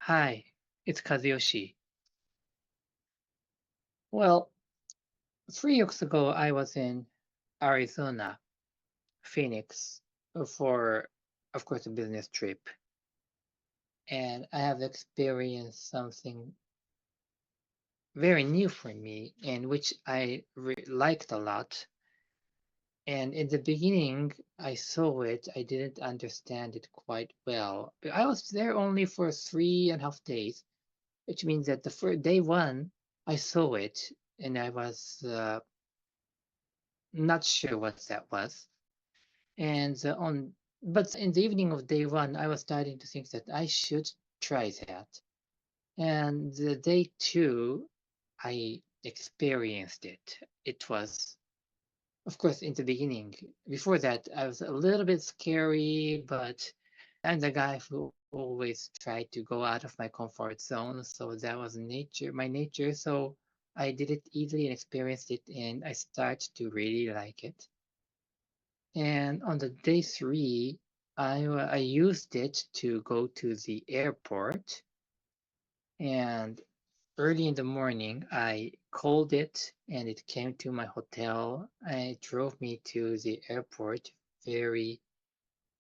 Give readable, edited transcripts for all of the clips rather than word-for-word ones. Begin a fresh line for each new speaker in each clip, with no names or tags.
Hi, it's Kazuyoshi. Well, 3 weeks ago, I was in Arizona, Phoenix, for, of course, a business trip. And I have experienced something very new for me, and which I liked a lot. And in the beginning, I saw it, I didn't understand it quite well. But I was there only for 3.5 days, which means that the first day one, I saw it, and I was not sure what that was. And but in the evening of day one, I was starting to think that I should try that. And the day two, I experienced it. It was, of course, in the beginning. Before that, I was a little bit scary, but I'm the guy who always tried to go out of my comfort zone. So that was my nature. So I did it easily and experienced it, and I started to really like it. And on the day three, I used it to go to the airport. And early in the morning, I called it and it came to my hotel. And it drove me to the airport very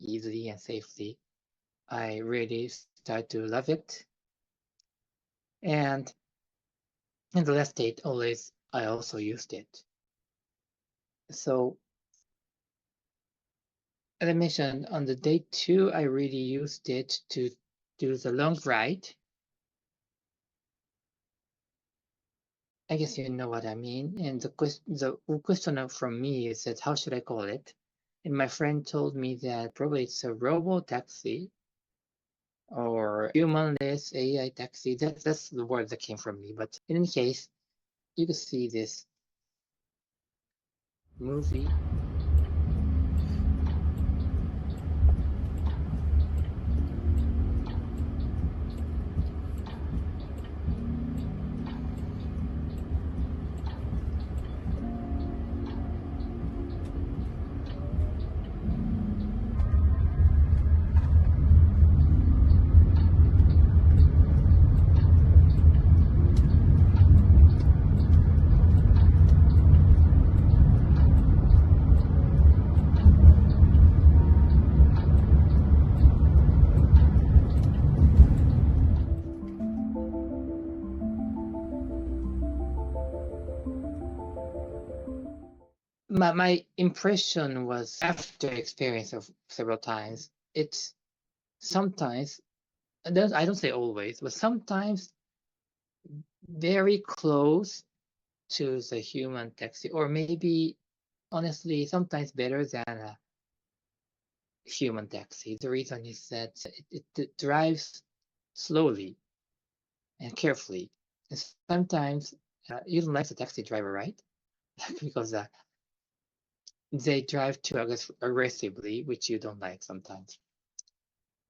easily and safely. I really started to love it. And in the last date, always, I also used it. So, as I mentioned, on the day two, I really used it to do the long ride. I guess you know what I mean. And the question from me is that how should I call it? And my friend told me that probably it's a robo taxi or humanless AI taxi. That's the word that came from me. But in any case, you can see this movie. My impression was after experience of several times. It's sometimes I don't say always, but sometimes very close to the human taxi, or maybe honestly, sometimes better than a human taxi. The reason is that it drives slowly and carefully. And sometimes you don't like the taxi driver, right? Because they drive too aggressively, which you don't like sometimes.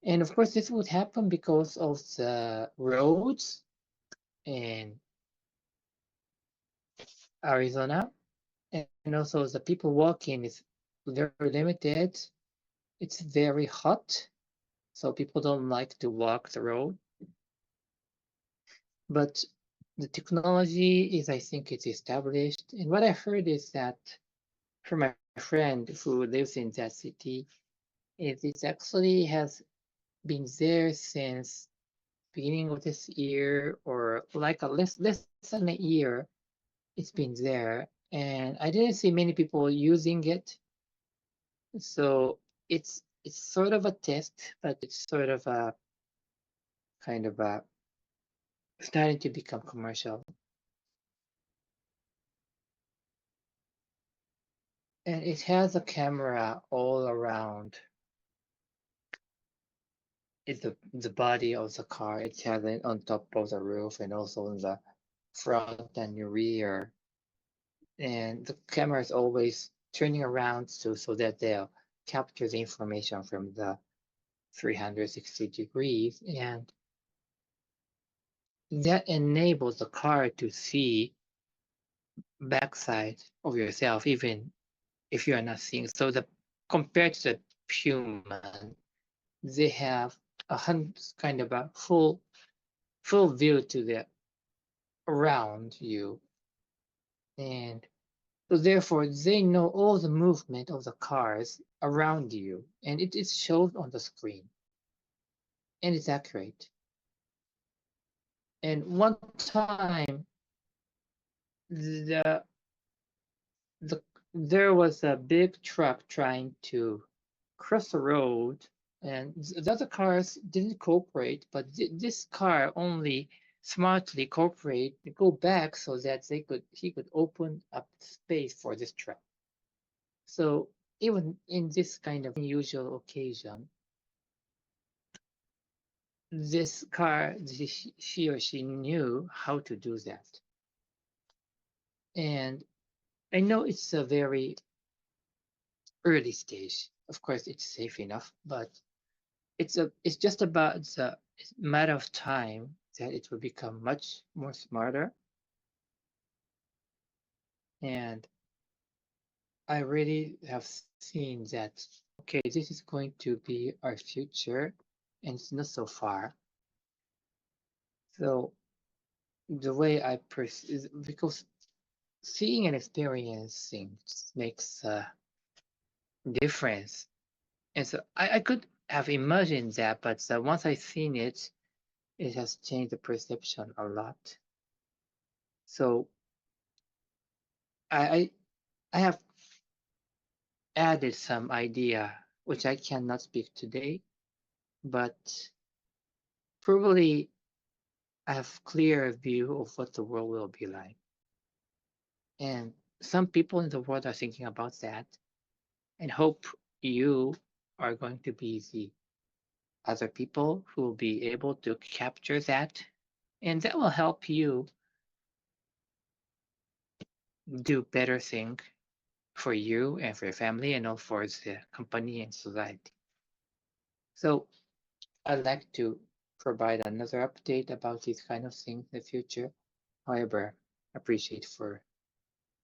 And of course, this would happen because of the roads in Arizona, and also the people walking is very limited. It's very hot, so people don't like to walk the road. But the technology is, I think, it's established. And what I heard is that from my friend who lives in that city, it actually has been there since beginning of this year, or like a less than a year. It's been there, and I didn't see many people using it. So it's sort of a test, but it's sort of a kind of a starting to become commercial. And it has a camera all around. It's the body of the car. It has it on top of the roof and also in the front and rear. And the camera is always turning around so that they'll capture the information from the 360 degrees. And that enables the car to see backside of yourself, even if you are not seeing. So the compared to the human, they have kind of a full full view to the around you, and so therefore they know all the movement of the cars around you, and it is shown on the screen, and it's accurate. And one time, the the there was a big truck trying to cross the road, and the other cars didn't cooperate, but this car only smartly cooperate go back so that he could open up space for this truck. So even in this kind of unusual occasion, this car, she or she knew how to do that. And I know it's a very early stage. Of course, it's safe enough, but it's just about the matter of time that it will become much more smarter. And I really have seen that, okay, this is going to be our future, and it's not so far. So the way I perceive, because seeing and experiencing makes a difference. And so I could have imagined that, but once I seen it, it has changed the perception a lot. So I I have added some idea which I cannot speak today, but probably I have clear view of what the world will be like. And some people in the world are thinking about that, and hope you are going to be the other people who will be able to capture that, and that will help you do better thing for you and for your family and all for the company and society. So I'd like to provide another update about these kind of things in the future. However, appreciate for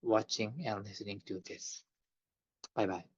watching and listening to this. Bye bye.